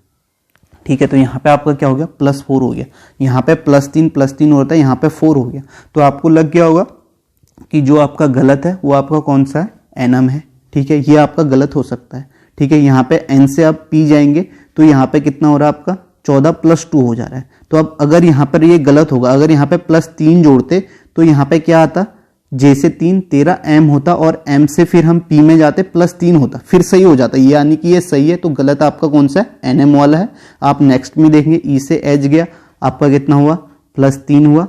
ठीक है। तो यहाँ पे आपका क्या हो गया, +4 हो गया। यहाँ पे +3 होता है, यहाँ पे 4 हो गया। तो आपको लग गया होगा कि जो आपका गलत है वो आपका कौन सा है, एनम है, ठीक है। ये आपका गलत हो सकता है, ठीक है। यहाँ पे एन से आप पी जाएंगे तो यहाँ पे कितना हो रहा है आपका 14 + 2 हो जा रहा है। तो अब अगर यहाँ पर ये गलत होगा, अगर यहाँ पे +3 जोड़ते तो यहाँ पे क्या आता, जे से 3 13 एम होता, और एम से फिर हम पी में जाते +3 होता, फिर सही हो जाता, ये यानी कि ये सही है। तो गलत आपका कौन सा है, एनएम वाला है। आप नेक्स्ट में देखेंगे ई से एच गया, आपका कितना हुआ, +3 हुआ,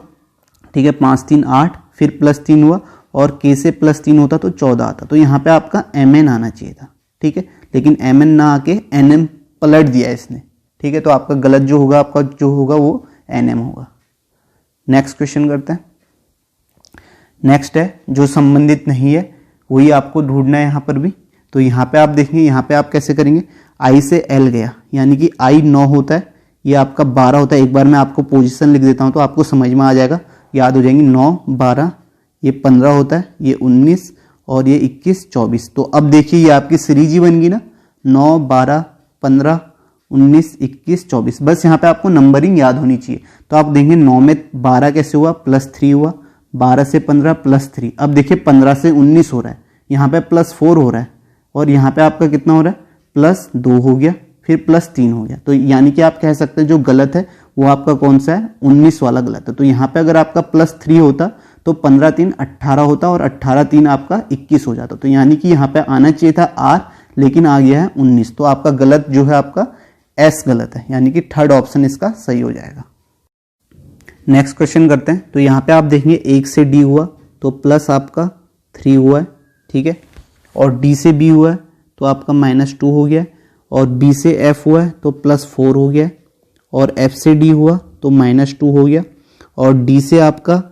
ठीक है। 5 3 8 फिर +3 हुआ, और के से +3 होता तो 14 आता। तो यहाँ पे आपका एम एन आना चाहिए था, ठीक है। लेकिन एम एन ना आके एन एम पलट दिया इसने, ठीक है। तो आपका गलत जो होगा, आपका जो होगा वो एन एम होगा। नेक्स्ट क्वेश्चन करते हैं। नेक्स्ट है जो संबंधित नहीं है वही आपको ढूंढना है यहाँ पर भी। तो यहाँ पे आप देखेंगे, यहाँ पे आप कैसे करेंगे, आई से एल गया, यानी कि आई 9 होता है, ये आपका 12 होता है। एक बार मैं आपको पोजीशन लिख देता हूँ तो आपको समझ में आ जाएगा, याद हो जाएंगी। 9 12, ये 15 होता है, ये 19 और ये 21 24। तो अब देखिए ये आपकी सीरीज ही बन गई ना, 9 12 15 19 21 24। बस यहाँ पे आपको नंबरिंग याद होनी चाहिए। तो आप देखेंगे 9 में 12 कैसे हुआ, +3 हुआ, 12 से 15 +3। अब देखिए 15 से 19 हो रहा है, यहाँ पे +4 हो रहा है, और यहाँ पे आपका कितना हो रहा है, +2 हो गया, फिर +3 हो गया। तो यानी कि आप कह सकते हैं जो गलत है वो आपका कौन सा है, 19 वाला गलत है। तो यहाँ पे अगर आपका +3 होता तो 15 3 18 होता, और 18 3 आपका 21 हो जाता। तो यानी कि यहाँ पे आना चाहिए था R, लेकिन आ गया है 19। तो आपका गलत जो है आपका S गलत है, यानी कि थर्ड ऑप्शन इसका सही हो जाएगा। नेक्स्ट क्वेश्चन करते हैं। तो यहाँ पे आप देखेंगे 1 से D हुआ तो प्लस आपका 3 हुआ है, ठीक है। और D से B हुआ है तो आपका -2 हो गया, और B से F हुआ है तो +4 हो गया, और F से D हुआ तो -2 हो गया, और D से आपका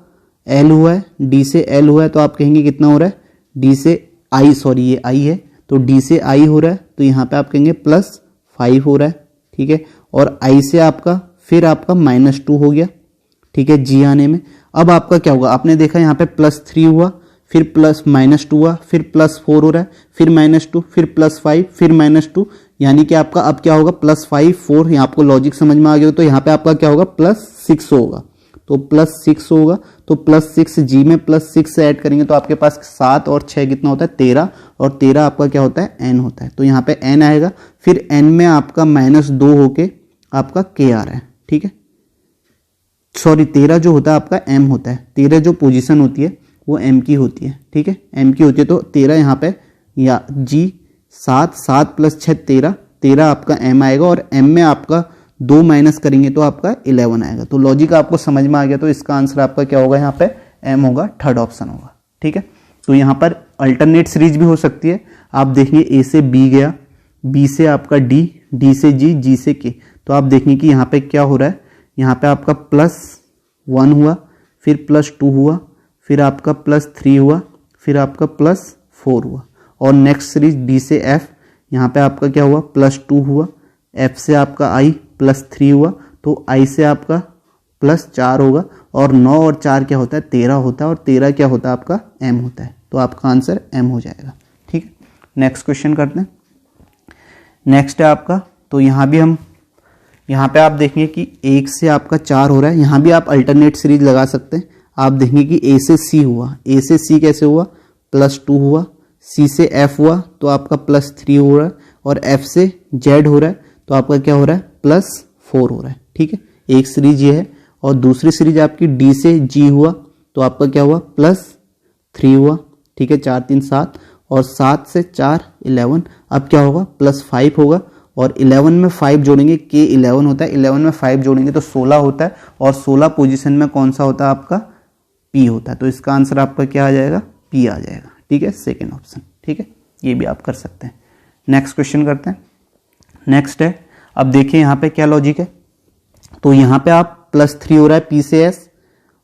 L हुआ है, D से L हुआ है तो आप कहेंगे कितना हो रहा है, D से I, सॉरी ये I है, तो D से I हो रहा है तो यहाँ पे आप कहेंगे +5 हो रहा है, ठीक है। और I से आपका फिर आपका -2 हो गया, ठीक है, G आने में। अब आपका क्या होगा, आपने देखा यहाँ पे +3 हुआ, फिर -2 हुआ, फिर +4 हो रहा है, फिर -2, फिर +5, फिर -2, यानी कि आपका अब क्या होगा, +5 4, यहाँ आपको लॉजिक समझ में आ गया। तो यहाँ पे आपका क्या होगा, +6 होगा। तो +6 होगा, तो +6 G में +6 से ऐड करेंगे तो आपके पास 7 और 6 कितना होता है, 13, और 13 आपका क्या होता है, N होता है। तो यहाँ पे N आएगा, फिर N में आपका -2 होके आपका K आ रहा है, ठीक है। सॉरी 13 जो होता है आपका M होता है, 13 जो पोजीशन होती है वो M की होती है, ठीक है, M की होती है। तो 13 यहाँ पे, या G 7 7 + 6 13, 13 आपका M आएगा, और M में आपका 2 माइनस करेंगे तो आपका 11 आएगा। तो लॉजिक आपको समझ में आ गया। तो इसका आंसर आपका क्या होगा, यहाँ पे M होगा, थर्ड ऑप्शन होगा, ठीक है। तो यहाँ पर अल्टरनेट सीरीज भी हो सकती है। आप देखिए A से B गया, B से आपका D, D से G, G से K। तो आप देखिए कि यहाँ पे क्या हो रहा है, यहाँ पे आपका +1 हुआ, फिर +2 हुआ, फिर आपका +3 हुआ, फिर आपका +4 हुआ। और नेक्स्ट सीरीज D से F, यहाँ पे आपका क्या हुआ, +2 हुआ, F से आपका I +3 हुआ, तो I से आपका +4 होगा, और 9 और 4 क्या होता है, 13 होता है, और 13 क्या होता है आपका M होता है। तो आपका आंसर M हो जाएगा, ठीक है। नेक्स्ट क्वेश्चन करते हैं। नेक्स्ट है आपका, तो यहाँ भी हम, यहाँ पे आप देखेंगे कि 1 से आपका 4 हो रहा है, यहाँ भी आप अल्टरनेट सीरीज लगा सकते हैं। आप देखेंगे कि A से C हुआ, A से C कैसे हुआ, +2 हुआ, C से F हुआ तो आपका +3 हो रहा है, और F से Z हो रहा है तो आपका क्या हो रहा है, +4 हो रहा है, ठीक है। एक सीरीज ये है, और दूसरी सीरीज आपकी D से G हुआ तो आपका क्या हुआ, +3 हुआ, ठीक है, 4 3 7, और 7 से 4 11। अब क्या होगा, +5 होगा, और 11 में 5 जोड़ेंगे, K 11 होता है, 11 में 5 जोड़ेंगे तो 16 होता है, और 16 पोजीशन में कौन सा होता है आपका, P होता है। तो इसका आंसर आपका क्या आ जाएगा, P आ जाएगा, ठीक है, सेकेंड ऑप्शन, ठीक है। ये भी आप कर सकते हैं। नेक्स्ट क्वेश्चन करते हैं। नेक्स्ट है, अब देखिए यहाँ पे क्या लॉजिक है। तो यहाँ पे आप +3 हो रहा है P से S,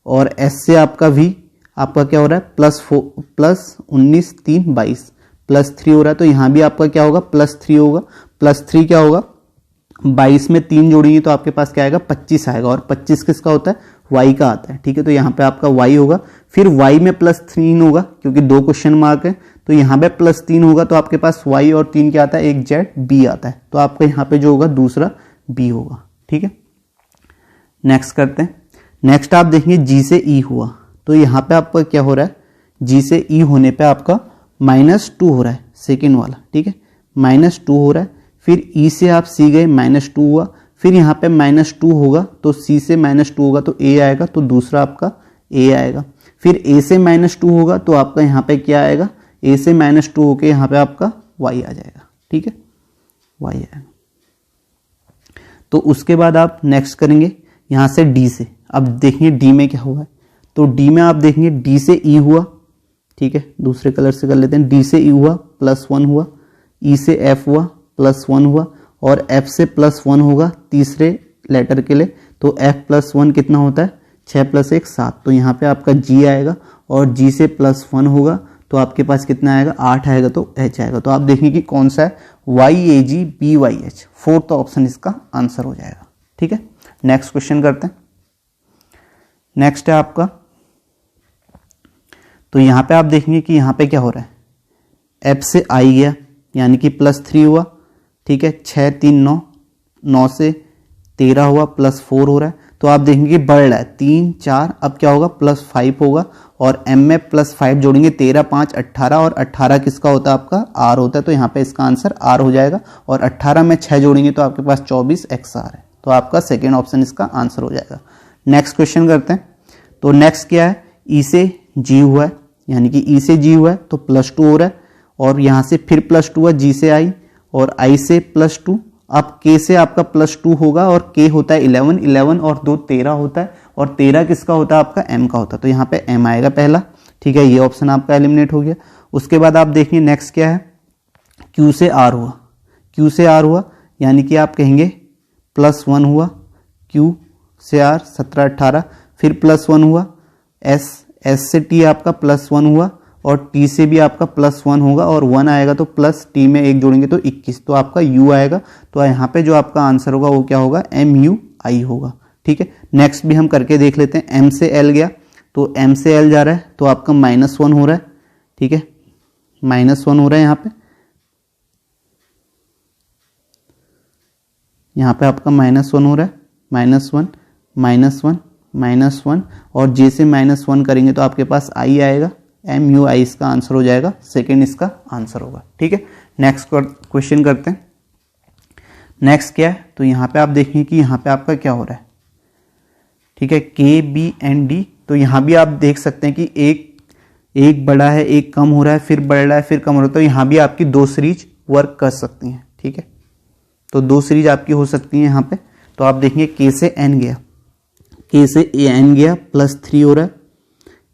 और S से आपका V, आपका क्या हो रहा है, +4 +19 3 22, +3 हो रहा है, तो यहाँ भी आपका क्या होगा +3 होगा। +3 क्या होगा, 22 में 3 जोड़ेंगे तो आपके पास क्या आएगा 25 आएगा, और 25 किसका होता है, y का आता है, ठीक है। तो यहाँ पे आपका y होगा, फिर y में +3 होगा क्योंकि 2 क्वेश्चन मार्क है, तो यहाँ पे +3 होगा, तो आपके पास y और 3 क्या आता है, एक z b आता है, तो आपका यहाँ पे जो होगा दूसरा b होगा, ठीक है। नेक्स्ट करते हैं। नेक्स्ट आप देखेंगे g से e हुआ, तो यहाँ पे आपका क्या हो रहा है, g से e होने पे आपका -2 हो रहा है, सेकेंड वाला, ठीक है, -2 हो रहा है। फिर e से आप c गए, -2 हुआ, फिर यहाँ पे -2 होगा, तो c से -2 होगा तो a आएगा, तो दूसरा आपका a आएगा। फिर a से -2 होगा तो आपका यहाँ पे क्या आएगा, a से -2 होके यहाँ पे आपका y आ जाएगा, ठीक है, y आएगा। तो उसके बाद आप नेक्स्ट करेंगे यहाँ से d से। अब देखिए d में क्या हुआ है, तो d में आप देखेंगे d से e हुआ, ठीक है, दूसरे कलर से कर लेते हैं, d से e हुआ +1 हुआ, e से f हुआ +1 हुआ, और f से +1 होगा तीसरे लेटर के लिए, तो f +1 कितना होता है, 6 + 1 7, तो यहाँ पे आपका g आएगा, और g से +1 होगा तो आपके पास कितना आएगा 8 आएगा, तो h आएगा। तो आप देखेंगे कि कौन सा है, YAG BYH, फोर्थ ऑप्शन इसका आंसर हो जाएगा, ठीक है। नेक्स्ट क्वेश्चन करते हैं। नेक्स्ट है आपका, तो यहाँ पे आप देखेंगे कि यहाँ पे क्या हो रहा है, f से I गया यानी कि +3 हुआ, ठीक है, 6 3 9, 9 से 13 हुआ, +4 हो रहा है, तो आप देखेंगे बढ़ रहा है 3 4, अब क्या होगा +5 होगा, और m में +5 जोड़ेंगे 13 5 18, और 18 किसका होता है आपका r होता है, तो यहाँ पे इसका आंसर r हो जाएगा, और 18 में 6 जोड़ेंगे तो आपके पास 24 xr है, तो आपका सेकेंड ऑप्शन इसका आंसर हो जाएगा। नेक्स्ट क्वेश्चन करते हैं। तो नेक्स्ट क्या है, e से g हुआ है, यानी कि e से g हुआ है तो +2 हो रहा है, और यहाँ से फिर +2 हुआ, g से i, और i से +2, अब k से आपका +2 होगा, और k होता है 11, 11 और 2 13 होता है, और 13 किसका होता है आपका m का होता है, तो यहाँ पे m आएगा पहला, ठीक है, ये ऑप्शन आपका एलिमिनेट हो गया। उसके बाद आप देखिए नेक्स्ट क्या है, q से r हुआ, q से r हुआ यानी कि आप कहेंगे +1 हुआ, q से r 17 18, फिर +1 हुआ, s से t आपका +1 हुआ, और t से भी आपका +1 होगा, और 1 आएगा तो प्लस t में 1 जोड़ेंगे तो 21, तो आपका u आएगा। तो यहाँ पे जो आपका आंसर होगा वो क्या होगा, MUI होगा, ठीक है। नेक्स्ट भी हम करके देख लेते हैं। m से l गया, तो m से l जा रहा है तो आपका -1 हो रहा है, ठीक है, -1 हो रहा है यहाँ पे आपका -1 हो रहा है, -1, और j से -1 करेंगे तो आपके पास i आएगा, MUI इसका आंसर हो जाएगा, सेकेंड इसका आंसर होगा, ठीक है। नेक्स्ट क्वेश्चन करते हैं। नेक्स्ट क्या है, तो यहाँ पे आप देखेंगे कि यहाँ पे आपका क्या हो रहा है, ठीक है, K B and D, तो यहाँ भी आप देख सकते हैं कि एक बड़ा है, एक कम हो रहा है, फिर बढ़ रहा है, फिर कम हो रहा है, तो यहाँ भी आपकी 2 सीरीज वर्क कर सकती हैं, ठीक है, तो 2 सीरीज आपकी हो सकती हैं यहाँ पे। तो आप देखेंगे K से N गया, K से N गया +3 हो रहा है,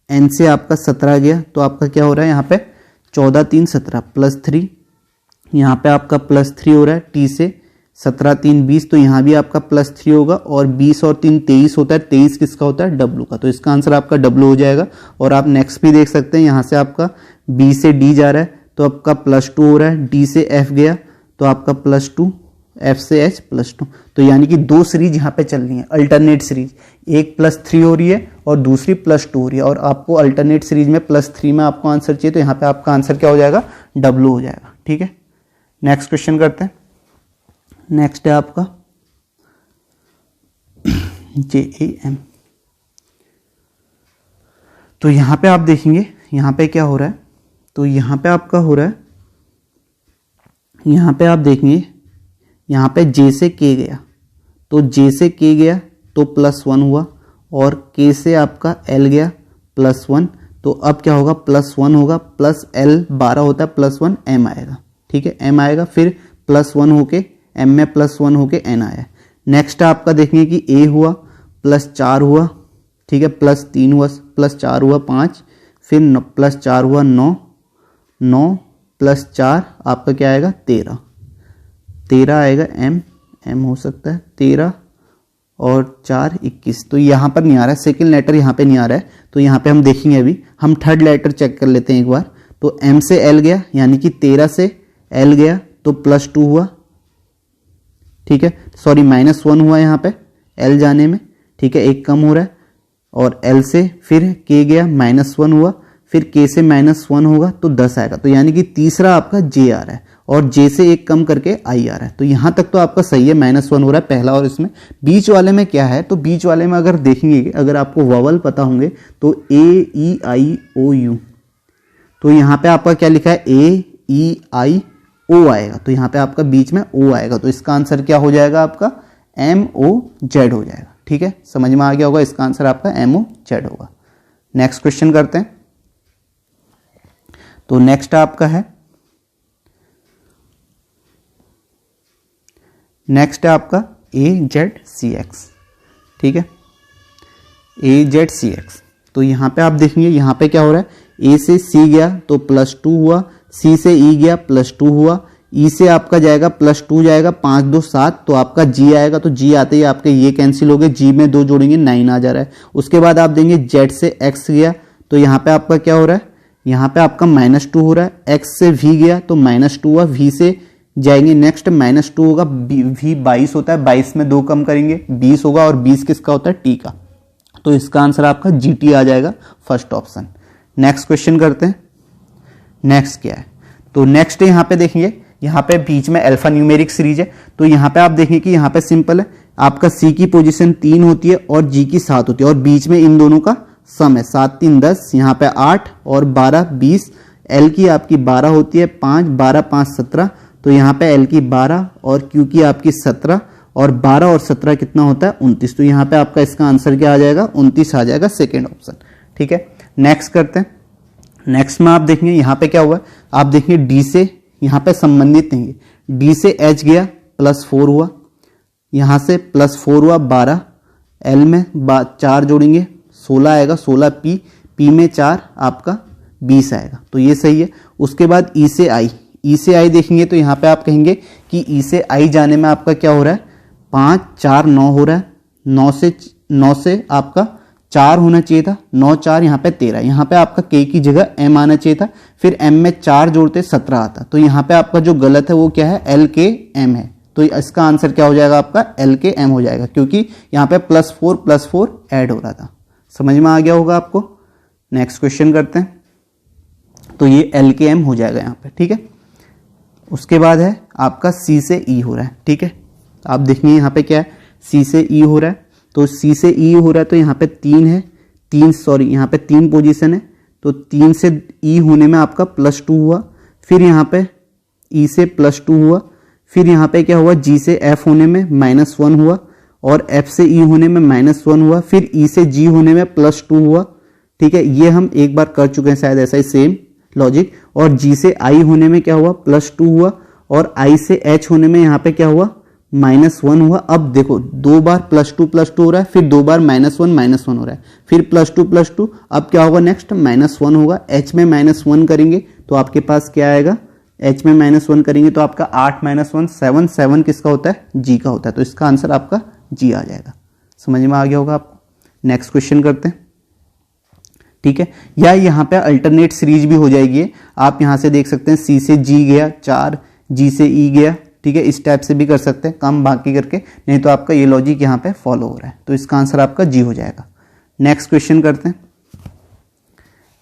N से आपका 17 गया, तो आपका क्या हो रहा है यहाँ पे 14 3 17 +3, यहाँ पे आपका +3 हो रहा है। T से 17 3 20, तो यहाँ भी आपका +3 होगा, और 20 और 3 23 होता है, 23 किसका होता है W का, तो इसका आंसर आपका W हो जाएगा। और आप नेक्स्ट भी देख सकते हैं, यहाँ से आपका B से D जा रहा है तो आपका +2 हो रहा है, D से F गया तो आपका +2, F से H +2, तो यानी कि 2 सीरीज यहाँ पे चल रही है, अल्टरनेट सीरीज, एक +3 हो रही है और दूसरी +2 हो रही है, और आपको अल्टरनेट सीरीज में +3 में आपको आंसर चाहिए, तो यहाँ पे आपका आंसर क्या हो जाएगा, W हो जाएगा, ठीक है। नेक्स्ट क्वेश्चन करते हैं। नेक्स्ट है आपका JAM, तो यहाँ पे आप देखेंगे यहाँ पे क्या हो रहा है, तो यहाँ पे आपका हो रहा है, यहाँ पे आप देखेंगे यहाँ पे J से K गया, तो J से K गया तो +1 हुआ, और K से आपका L गया +1, तो अब क्या होगा +1 होगा, +L 12 होता है, +1 M आएगा, ठीक है, M आएगा, फिर +1 होके M में +1 होके N आया। नेक्स्ट आपका देखेंगे कि A हुआ +4 हुआ, ठीक है, +3 हुआ, +4 हुआ 5, फिर +4 हुआ 9, 9 +4 आपका क्या आएगा 13 आएगा, M हो सकता है 13 और 4 21, तो यहाँ पर नहीं आ रहा है, सेकेंड लेटर यहाँ पे नहीं आ रहा है, तो यहाँ पे हम देखेंगे, अभी हम थर्ड लेटर चेक कर लेते हैं एक बार। तो m से l गया, यानी कि 13 से l गया तो +2 हुआ, ठीक है, सॉरी -1 हुआ यहाँ पे l जाने में, ठीक है, एक कम हो रहा है, और l से फिर k गया -1 हुआ, फिर k से -1 होगा तो 10 आएगा, तो यानी कि तीसरा आपका j आ रहा है और j से एक कम करके i आ रहा है। तो यहां तक तो आपका सही है, -1 हो रहा है पहला। और इसमें बीच वाले में क्या है, तो बीच वाले में अगर देखेंगे, अगर आपको वॉवल पता होंगे तो a e i o u, तो यहाँ पे आपका क्या लिखा है a e i o आएगा, तो यहाँ पे आपका बीच में o आएगा, तो इसका आंसर क्या हो जाएगा आपका m o z हो जाएगा। ठीक है, समझ में आ गया होगा, इसका आंसर आपका m o z होगा। नेक्स्ट क्वेश्चन करते हैं। तो नेक्स्ट आपका है, नेक्स्ट है आपका AZCX, ठीक है, AZCX। तो यहाँ पे आप देखेंगे, यहाँ पे क्या हो रहा है, A से C गया तो +2 हुआ, C से E गया +2 हुआ, E से आपका जाएगा +2 जाएगा, 5 2 7, तो आपका G आएगा, तो G आते ही आपके ये कैंसिल हो गए, G में 2 जोड़ेंगे 9 आ जा रहा है। उसके बाद आप देंगे Z से X गया, तो यहाँ पे आपका क्या हो रहा है, यहाँ पे आपका -2 हो रहा है। X से V गया तो -2 हुआ, V से जाएंगे नेक्स्ट -2 होगा, V 22 होता है, 22 में 2 कम करेंगे 20 होगा, और 20 किसका होता है, T का, तो इसका आंसर आपका GT आ जाएगा, फर्स्ट ऑप्शन। नेक्स्ट क्वेश्चन करते हैं। नेक्स्ट क्या है, तो नेक्स्ट यहाँ पे देखेंगे, यहाँ पे बीच में अल्फा न्यूमेरिक सीरीज है, तो यहाँ पे आप देखेंगे कि यहाँ पे सिंपल है, आपका C की पोजीशन 3 होती है और G की 7 होती है, और बीच में इन दोनों का सम है, 7 3 10, यहाँ पे 8 और 12 20, L की आपकी 12 होती है, 5 12 5 17, तो यहाँ पे L की 12 और Q की आपकी 17, और 12 और 17 कितना होता है, 29, तो यहाँ पे आपका इसका आंसर क्या आ जाएगा, 29 आ जाएगा, सेकेंड ऑप्शन। ठीक है, नेक्स्ट करते हैं। नेक्स्ट में आप देखेंगे यहाँ पे क्या हुआ है, आप देखेंगे D से यहाँ पे संबंधित नहीं है, D से H गया +4 हुआ, यहाँ से +4 हुआ 12, L में 4 जोड़ेंगे 16 आएगा, 16 P में 4 आपका 20 आएगा, तो ये सही है। उसके बाद E से I देखेंगे, तो यहाँ पे आप कहेंगे कि E से I जाने में आपका क्या हो रहा है, 5 4 9 हो रहा है, 9 से आपका 4 होना चाहिए था, 9 4 यहाँ पे 13, यहाँ पे आपका K की जगह M आना चाहिए था, फिर M में 4 जोड़ते 17 आता, तो यहाँ पे आपका जो गलत है वो क्या है, LKM है, तो इसका आंसर क्या हो जाएगा आपका, LKM हो जाएगा, क्योंकि यहाँ पे +4 ऐड हो रहा था। समझ में आ गया होगा आपको। नेक्स्ट क्वेश्चन करते हैं, तो ये LKM हो जाएगा यहाँ पे। ठीक है, उसके बाद है आपका C से E हो रहा है। ठीक है, आप देखेंगे यहाँ पे क्या है, C से E हो रहा है, तो C से E हो रहा है, तो यहाँ पे 3 है, यहाँ पे 3 पोजीशन है, तो 3 से E होने में आपका +2 हुआ, फिर यहाँ पे E से +2 हुआ, फिर यहाँ पे क्या हुआ, G से F होने में -1 हुआ, और F से E होने में -1 हुआ, फिर E से G होने में +2 हुआ। ठीक है, ये हम एक बार कर चुके हैं शायद, ऐसा ही सेम लॉजिक। और G से I होने में क्या हुआ, +2 हुआ, और I से H होने में यहाँ पे क्या हुआ, -1 हुआ। अब देखो 2 बार +2 हो रहा है, फिर 2 बार -1 हो रहा है, फिर +2, अब क्या होगा, नेक्स्ट -1 होगा। H में -1 करेंगे तो आपके पास क्या आएगा, H में -1 करेंगे तो आपका 8 -1 7, 7 किसका होता है, G का होता है, तो इसका आंसर आपका G आ जाएगा। समझ में आ गया होगा आपको। नेक्स्ट क्वेश्चन करते हैं। ठीक है, या यहाँ पे अल्टरनेट सीरीज भी हो जाएगी, आप यहाँ से देख सकते हैं, C से G गया 4, G से E गया। ठीक है, इस टाइप से भी कर सकते हैं, कम बाकी करके, नहीं तो आपका ये लॉजिक यहाँ पे फॉलो हो रहा है, तो इसका आंसर आपका G हो जाएगा। नेक्स्ट क्वेश्चन करते हैं।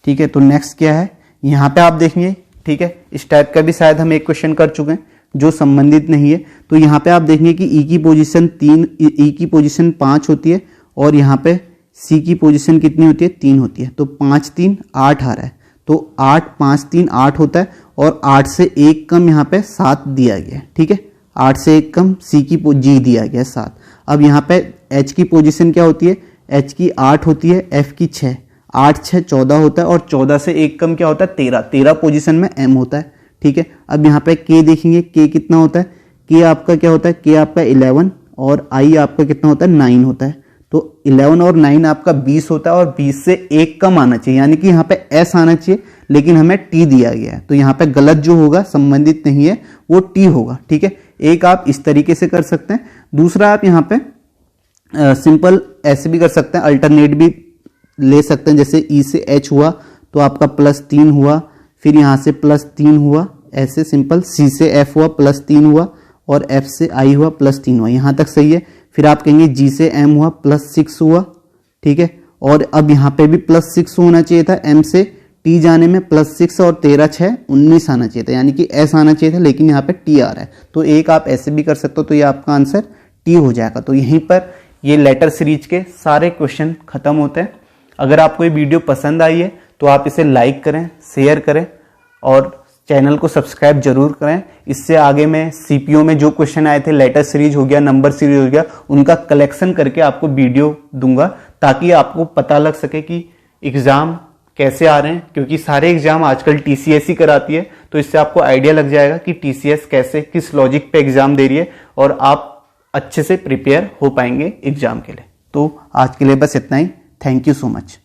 ठीक है, तो नेक्स्ट क्या है, यहाँ पे आप देखेंगे। ठीक है, इस टाइप का भी शायद हम एक क्वेश्चन कर चुके हैं जो संबंधित नहीं है, तो यहाँ पे आप देखेंगे कि E की पोजीशन 3, E की पोजीशन 5 होती है, और यहाँ पे C की पोजीशन कितनी होती है, 3 होती है, तो 5 3 8 आ रहा है, तो 8 5 3 8 होता है, और 8 से 1 कम यहाँ पे 7 दिया गया है। ठीक है, 8 से 1 कम C की G दिया गया है 7। अब यहाँ पे H की पोजीशन क्या होती है, H की 8 होती है, F की 6, 8 6 14 होता है, और 14 से 1 कम क्या होता है, 13 पोजीशन में M होता है। ठीक है, अब यहाँ पे K देखेंगे, K कितना होता है, K आपका क्या होता है, K आपका 11, और I आपका कितना होता है, 9 होता है, तो 11 और 9 आपका 20 होता है, और 20 से 1 कम आना चाहिए, यानी कि यहाँ पे S आना चाहिए, लेकिन हमें T दिया गया है, तो यहाँ पे गलत जो होगा, संबंधित नहीं है, वो T होगा। ठीक है, एक आप इस तरीके से कर सकते हैं, दूसरा आप यहाँ पे सिंपल ऐसे भी कर सकते हैं, अल्टरनेट भी ले सकते हैं, जैसे E से H हुआ तो आपका +3 हुआ, फिर यहाँ से +3 हुआ, ऐसे सिंपल। C से F हुआ +3 हुआ, और F से I हुआ +3 हुआ, यहाँ तक सही है। फिर आप कहेंगे G से M हुआ +6 हुआ, ठीक है। और अब यहाँ पे भी +6 होना चाहिए था, M से T जाने में +6 और 13 6 19 आना चाहिए था, यानी कि S आना चाहिए था, लेकिन यहाँ पे T आ रहा है। तो एक आप ऐसे भी कर सकते हो, तो ये आपका आंसर T हो जाएगा। तो यहीं पर ये लेटर सीरीज के सारे क्वेश्चन खत्म होते हैं। अगर आपको ये वीडियो पसंद आई है तो आप इसे लाइक करें, शेयर करें और चैनल को सब्सक्राइब जरूर करें। इससे आगे मैं सीपीओ में जो क्वेश्चन आए थे, लेटर सीरीज हो गया, नंबर सीरीज हो गया, उनका कलेक्शन करके आपको वीडियो दूंगा, ताकि आपको पता लग सके कि एग्जाम कैसे आ रहे हैं। क्योंकि सारे एग्जाम आजकल टीसीएस ही कराती है, तो इससे आपको आइडिया लग जाएगा कि टीसीएस कैसे, किस लॉजिक पे एग्जाम दे रही है, और आप अच्छे से प्रिपेयर हो पाएंगे एग्जाम के लिए। तो आज के लिए बस इतना ही। Thank you so much.